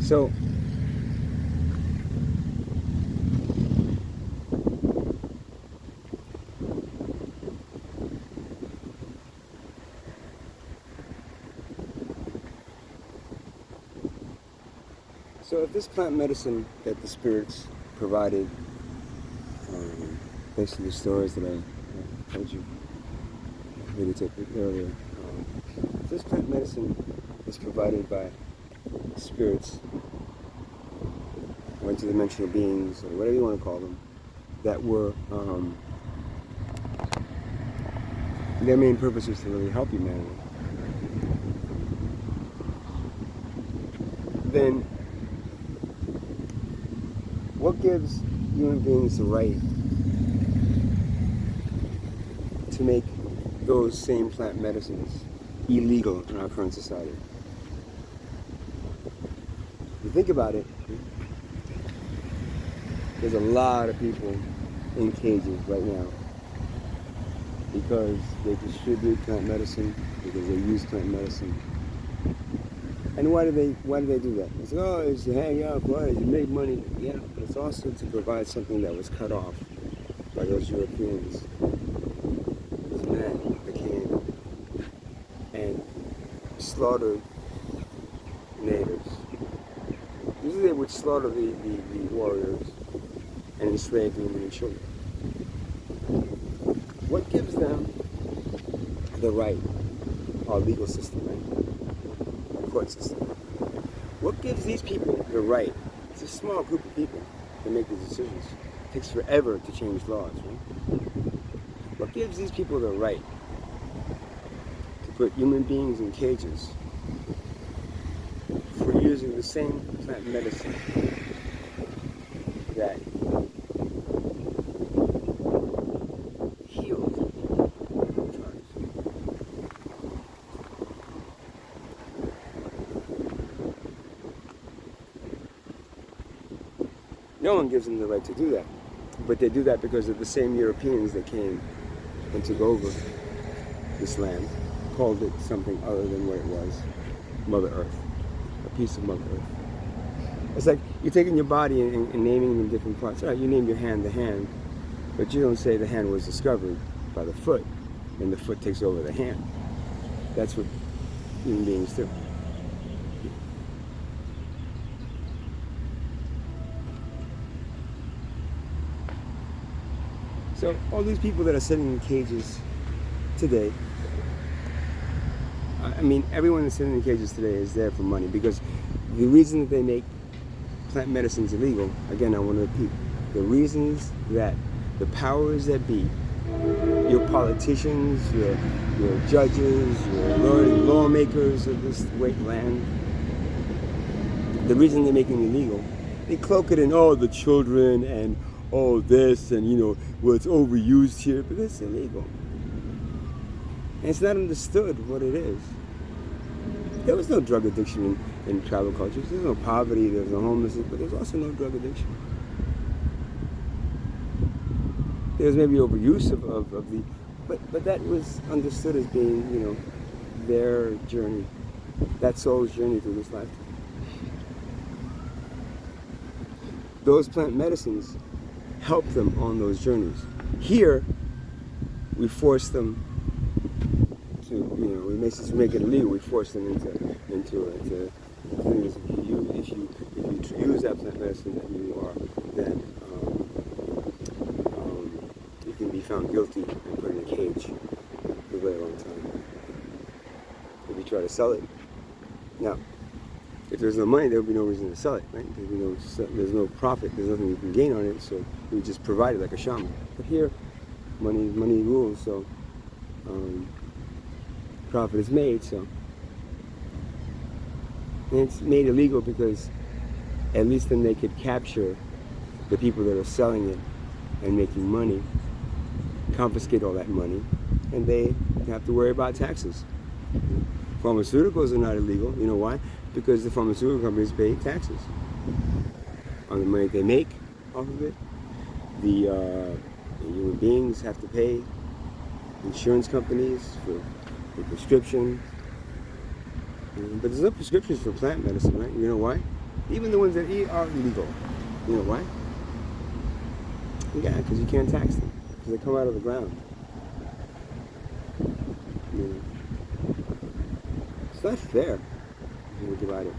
So if this plant medicine that the spirits provided, based on the stories that I told you earlier, if this plant medicine is provided by spirits, or interdimensional beings, or whatever you want to call them, that were, their main purpose was to really help humanity, then what gives human beings the right to make those same plant medicines illegal in our current society? If you think about it, there's a lot of people in cages right now because they distribute plant medicine, because they use plant medicine. And why do they do that? It's like, oh, it's to hang out, boys, you make money. Yeah, but it's also to provide something that was cut off by those Europeans. Those men that came and slaughtered natives. Usually they would slaughter the warriors and enslave the women and children. What gives them the right? Our legal system, right? Our court system. What gives these people the right? It's a small group of people that make these decisions. It takes forever to change laws, right? What gives these people the right to put human beings in cages for using the same plant medicine that heals drugs? No one gives them the right to do that. But they do that because of the same Europeans that came and took over this land, called it something other than what it was, Mother Earth, a piece of Mother Earth. It's like you're taking your body and naming them different parts. All right, you name your hand the hand, but you don't say the hand was discovered by the foot, and the foot takes over the hand. That's what human beings do. So all these people that are sitting in cages today, I mean, everyone that's sitting in cages today is there for money, because the reason that they make plant medicines illegal, again, I want to repeat, the reasons that the powers that be, your politicians, your judges, your lawmakers of this great land, the reason they make it illegal, they cloak it in, oh, the children and oh, this, and well, it's overused here, but it's illegal. And it's not understood what it is. There was no drug addiction in tribal cultures. There's no poverty, there's no homelessness, but there's also no drug addiction. There's maybe overuse of the, but that was understood as being, their journey, that soul's journey through this lifetime. Those plant medicines help them on those journeys. Here, we force them to, we make it illegal. We force them into it. If you use that plant medicine that you are, then you can be found guilty and put in a cage for a very long time. If you try to sell it, now, if there's no money, there would be no reason to sell it, right? There's no profit, there's nothing you can gain on it, so you just provide it like a shaman. But here, money rules, so profit is made, so. And it's made illegal because at least then they could capture the people that are selling it and making money, confiscate all that money, and they have to worry about taxes. Pharmaceuticals are not illegal. You know why? Because the pharmaceutical companies pay taxes on the money they make off of it. The human beings have to pay insurance companies for prescriptions. But there's no prescriptions for plant medicine, right? You know why? Even the ones that are illegal. You know why? Yeah, because you can't tax them. Because they come out of the ground. You know. It's not fair if you think about it.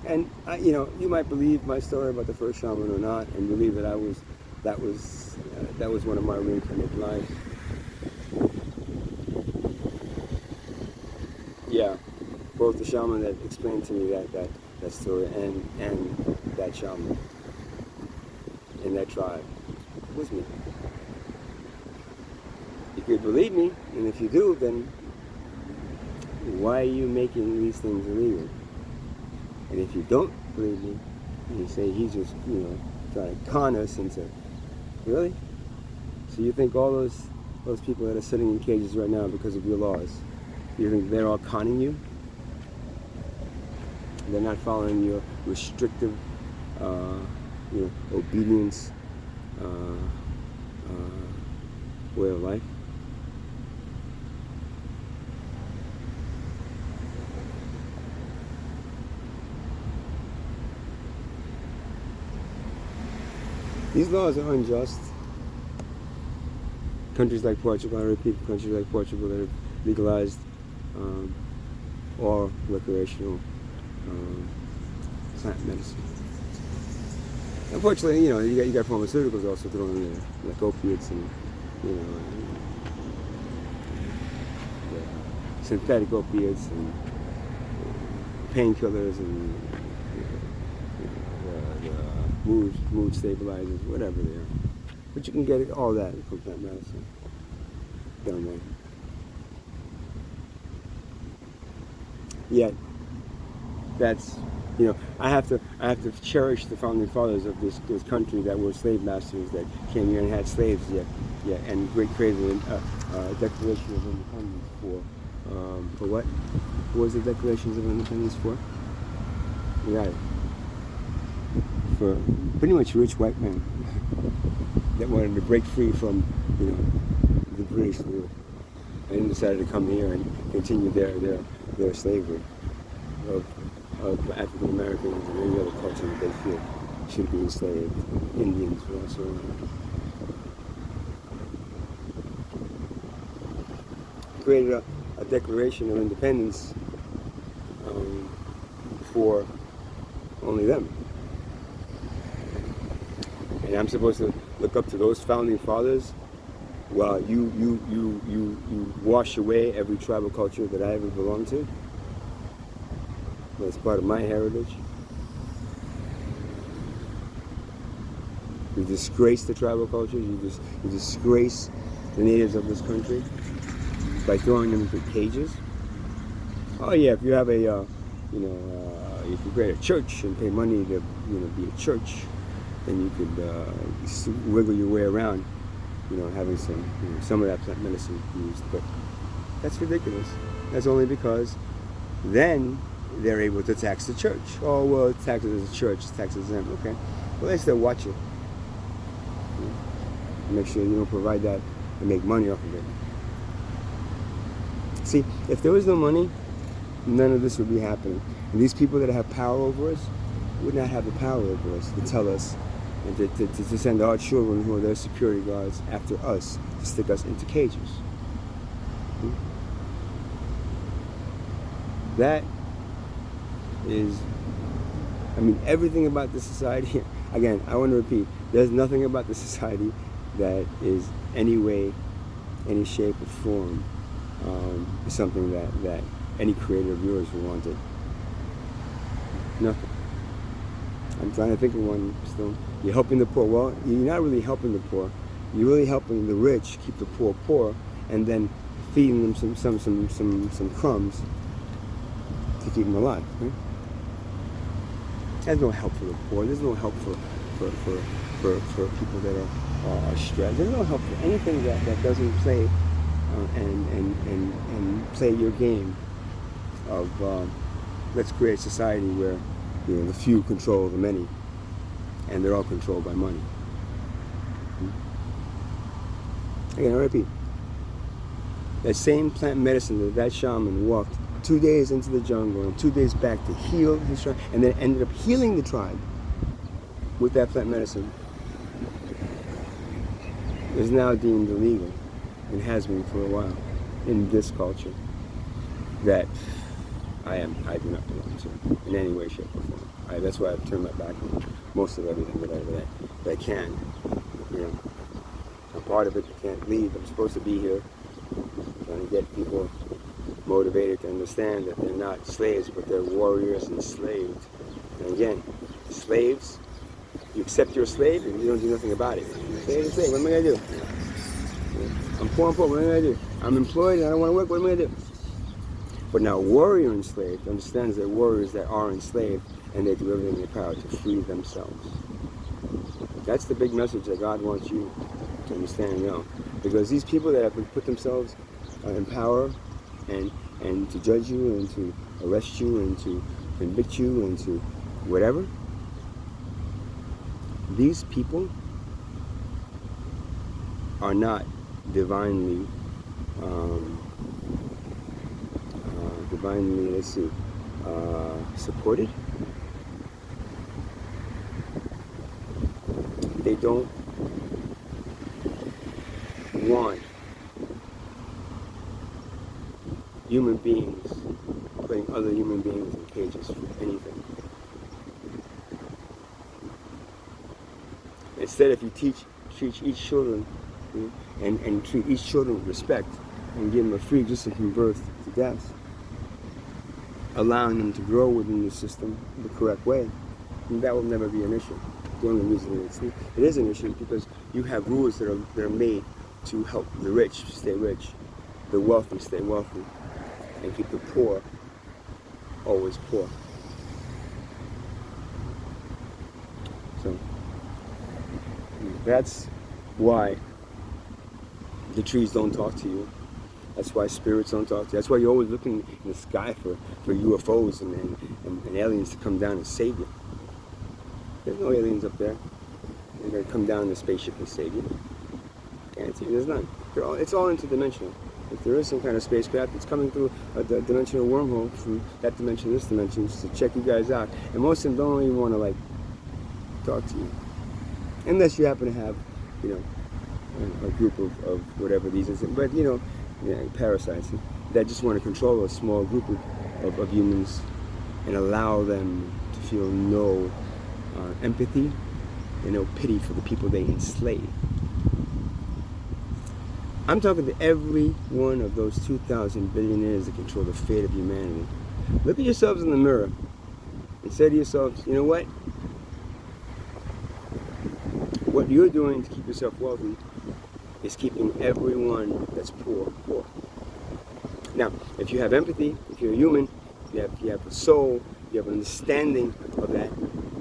And you might believe my story about the first shaman or not, and believe that that was one of my reincarnated lives. Yeah, both the shaman that explained to me that story and that shaman in that tribe was me. You could believe me, and if you do, then why are you making these things illegal? And if you don't believe me, you say he's just, trying to con us into, really? So you think all those people that are sitting in cages right now because of your laws, you think they're all conning you? They're not following your restrictive, obedience way of life? These laws are unjust. Countries like Portugal, I repeat, countries like Portugal that have legalized all recreational plant medicine. Unfortunately, you got pharmaceuticals also thrown in there, like opiates and synthetic opiates and painkillers and mood stabilizers, whatever they are. But you can get all that from plant medicine. Done right. Yet, that's I have to cherish the founding fathers of this country that were slave masters that came here and had slaves. And created a Declaration of Independence for what? What was the Declarations of Independence for? Right. For pretty much rich white men that wanted to break free from the British rule and decided to come here and continue their slavery of African Americans and any other culture that they feel should be enslaved. Indians were also created a Declaration of Independence for only them. And I'm supposed to look up to those founding fathers while you wash away every tribal culture that I ever belonged to. That's part of my heritage. You disgrace the tribal cultures. You disgrace the natives of this country by throwing them into cages. Oh yeah, if you have if you create a church and pay money to be a church, then you could wiggle your way around, having some of that plant medicine used. But that's ridiculous. That's only because then they're able to tax the church. Oh, well, it's taxed as a church, it's taxed as them. Okay. Well, they still watch it. Make sure you don't provide that and make money off of it. See, if there was no money, none of this would be happening. And these people that have power over us would not have the power over us to tell us and to send our children who are their security guards after us to stick us into cages. That is, everything about this society, again, I want to repeat, there's nothing about this society that is any way, any shape or form something that any creator of yours wanted. Nothing. I'm trying to think of one still. You're helping the poor. Well, you're not really helping the poor. You're really helping the rich keep the poor poor, and then feeding them some crumbs to keep them alive. Right? There's no help for the poor. There's no help for people that are stressed. There's no help for anything that doesn't play and play your game of let's create a society where the few control the many, and they're all controlled by money. Again, I repeat, that same plant medicine that shaman walked 2 days into the jungle and 2 days back to heal his tribe, and then ended up healing the tribe with that plant medicine, is now deemed illegal, and has been for a while in this culture that I do not belong to in any way, shape, or form. That's why I've turned my back on most of everything that I can. You know, I'm part of it. I can't leave. I'm supposed to be here, trying to get people motivated to understand that they're not slaves, but they're warriors enslaved. And again, slaves, you accept you're a slave and you don't do nothing about it. Slave, what am I going to do? I'm poor, what am I going to do? I'm employed and I don't want to work, what am I going to do? But now warrior enslaved understands that warriors that are enslaved, and they do everything in their power to free themselves. That's the big message that God wants you to understand and know. Because these people that have put themselves in power and to judge you and to arrest you and to convict you and to whatever, these people are not divinely, supported. They don't want human beings putting other human beings in cages for anything. Instead, if you treat each children, and treat each children with respect and give them a free existence from birth to death, allowing them to grow within the system the correct way, and that will never be an issue. The only reason it is an issue is because you have rules that are made to help the rich stay rich, the wealthy stay wealthy, and keep the poor always poor. So that's why the trees don't talk to you. That's why spirits don't talk to you. That's why you're always looking in the sky for UFOs and aliens to come down and save you. There's no aliens up there. They're going to come down in a spaceship and save you. Guarantee you, there's none. It's all interdimensional. If there is some kind of spacecraft that's coming through a dimensional wormhole from that dimension to this dimension, just to check you guys out. And most of them don't even want to talk to you. Unless you happen to have, a group of whatever these is. But, parasites that just want to control a small group of humans and allow them to feel no empathy and no pity for the people they enslave. I'm talking to every one of those 2,000 billionaires that control the fate of humanity. Look at yourselves in the mirror and say to yourselves, you know what? What you're doing to keep yourself wealthy is keeping everyone that's poor. Now, if you have empathy, if you're a human, you have a soul, you have an understanding of that,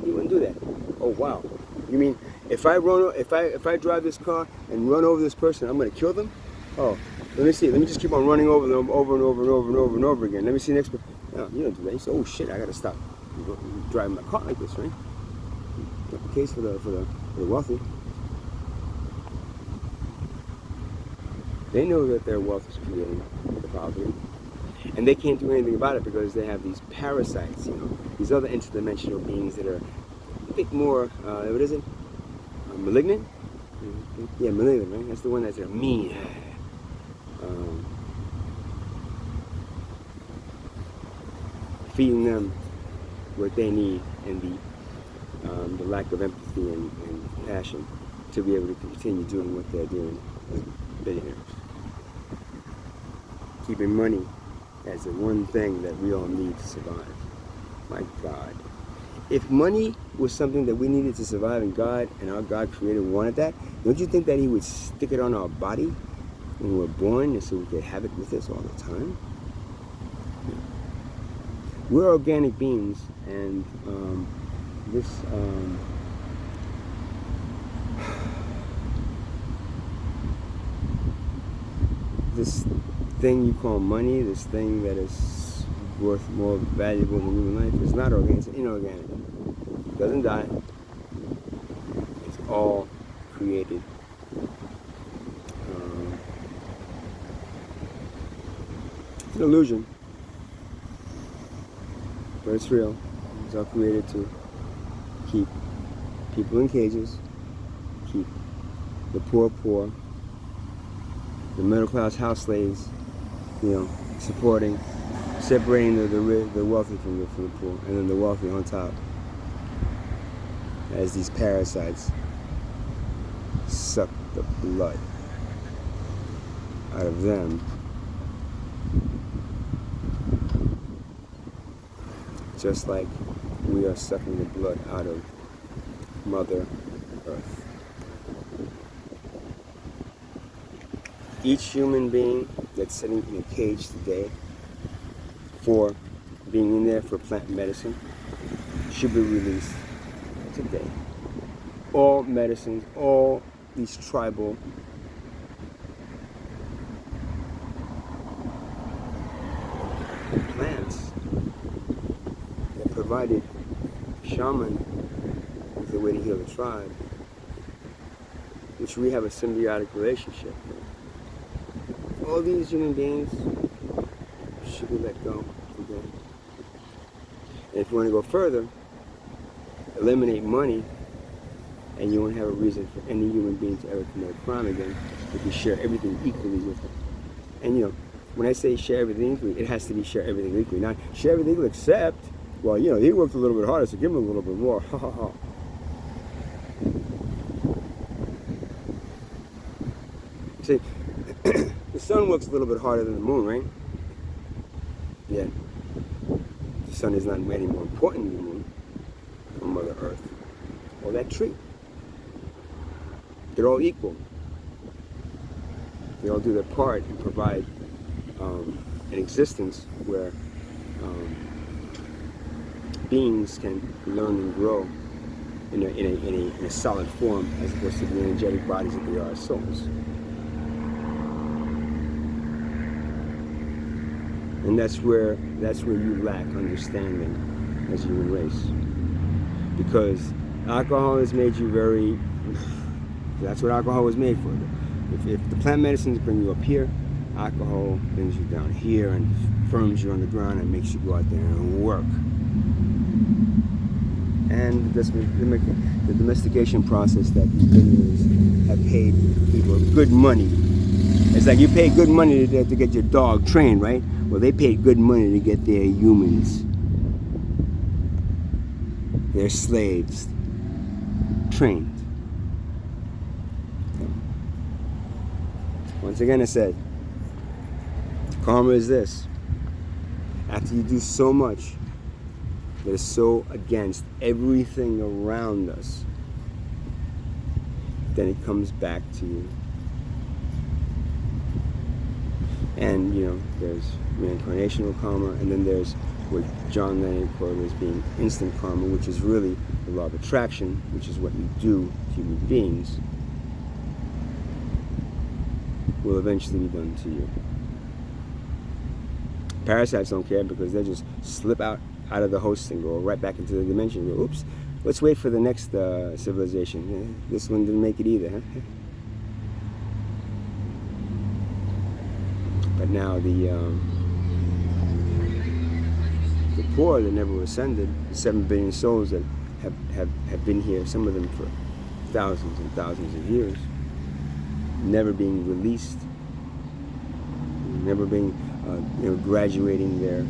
you wouldn't do that. Oh wow! You mean if I drive this car and run over this person, I'm going to kill them? Oh, let me see. Let me just keep on running over them over and over and over and over and over again. Let me see next person. No, you don't do that. You say, oh shit, I got to stop driving my car like this, right? Not the case for the wealthy. They know that their wealth is creating the poverty. And they can't do anything about it because they have these parasites, these other interdimensional beings that are a bit more, what is it? Malignant? Yeah, malignant, right? That's the one that's mean. Feeding them what they need and the lack of empathy and passion to be able to continue doing what they're doing as billionaires. Keeping money as the one thing that we all need to survive. My God. If money was something that we needed to survive and our God creator wanted that, don't you think that he would stick it on our body when we were born and so we could have it with us all the time? Yeah. We're organic beings, and this thing you call money, this thing that is worth more valuable than human life, is not organic, it's inorganic. It doesn't die. It's all created. It's an illusion. but it's real. It's all created to keep people in cages, keep the poor poor, the middle class house slaves, supporting, separating the wealthy from the poor, and then the wealthy on top, as these parasites suck the blood out of them, just like we are sucking the blood out of Mother Earth. Each human being that's sitting in a cage today for being in there for plant medicine should be released today. All medicines, all these tribal plants that provided shaman with a way to heal the tribe, which we have a symbiotic relationship with. All these human beings should be let go today. And if you want to go further, eliminate money, and you won't have a reason for any human being to ever commit a crime again if you share everything equally with them. And when I say share everything equally, it has to be share everything equally. Not share everything equally except, well, he worked a little bit harder, so give him a little bit more. Ha ha ha. See, the sun works a little bit harder than the moon, right? Yeah. The sun is not any more important than the moon or Mother Earth or that tree. They're all equal. They all do their part and provide an existence where beings can learn and grow in a solid form, as opposed to the energetic bodies that they are as souls. And that's where you lack understanding as a human race, because alcohol has made you very. That's what alcohol was made for. If the plant medicines bring you up here, alcohol brings you down here and firms you on the ground and makes you go out there and work. And the domestication process that these billionaires have paid people good money. It's like you pay good money to get your dog trained, right? Well, they paid good money to get their humans, their slaves, trained. Once again, I said, karma is this. After you do so much that is so against everything around us, then it comes back to you. And, there's reincarnational karma, and then there's what John Lennon quoted as being instant karma, which is really the law of attraction, which is what you do to human beings, will eventually be done to you. Parasites don't care, because they just slip out of the host and go right back into the dimension and go, oops, let's wait for the next civilization. This one didn't make it either, huh? But now the poor that never ascended, the 7 billion souls that have been here, some of them for thousands and thousands of years, never being released, never being, graduating their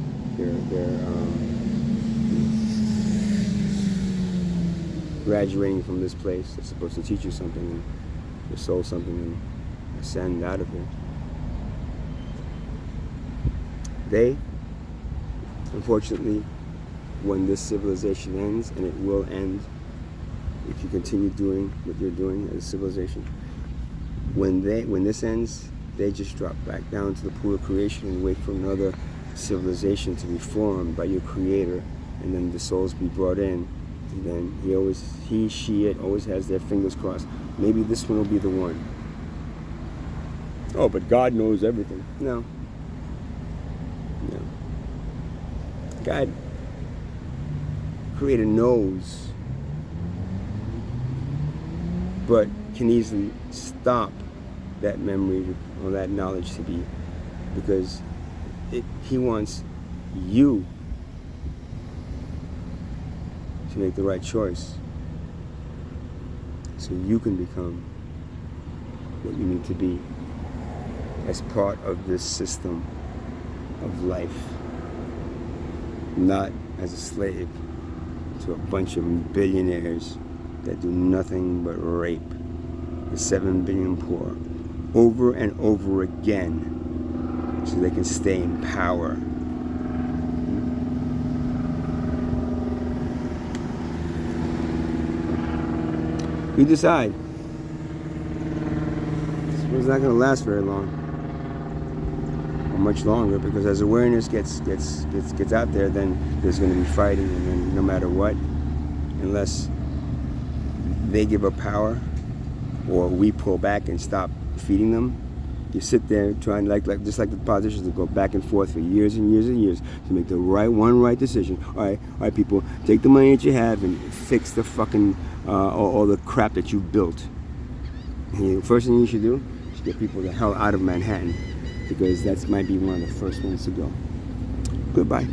graduating from this place that's supposed to teach you something, and your soul something, and ascend out of here. They, unfortunately, when this civilization ends, and it will end if you continue doing what you're doing as a civilization, when this ends, they just drop back down to the pool of creation and wait for another civilization to be formed by your creator, and then the souls be brought in, and then it always has their fingers crossed. Maybe this one will be the one. Oh, but God knows everything. No. God creator knows, but can easily stop that memory or that knowledge to be, because he wants you to make the right choice so you can become what you need to be as part of this system of life, not as a slave to a bunch of billionaires that do nothing but rape the 7 billion poor over and over again so they can stay in power. You decide. It's not going to last very long, or much longer, because as awareness gets out there, then there's going to be fighting, and then no matter what, unless they give up power or we pull back and stop feeding them, you sit there trying just like the politicians to go back and forth for years and years and years to make the right decision. All right, people, take the money that you have and fix the fucking all the crap that you built. And the first thing you should do is get people the hell out of Manhattan, because that might be one of the first ones to go. Goodbye.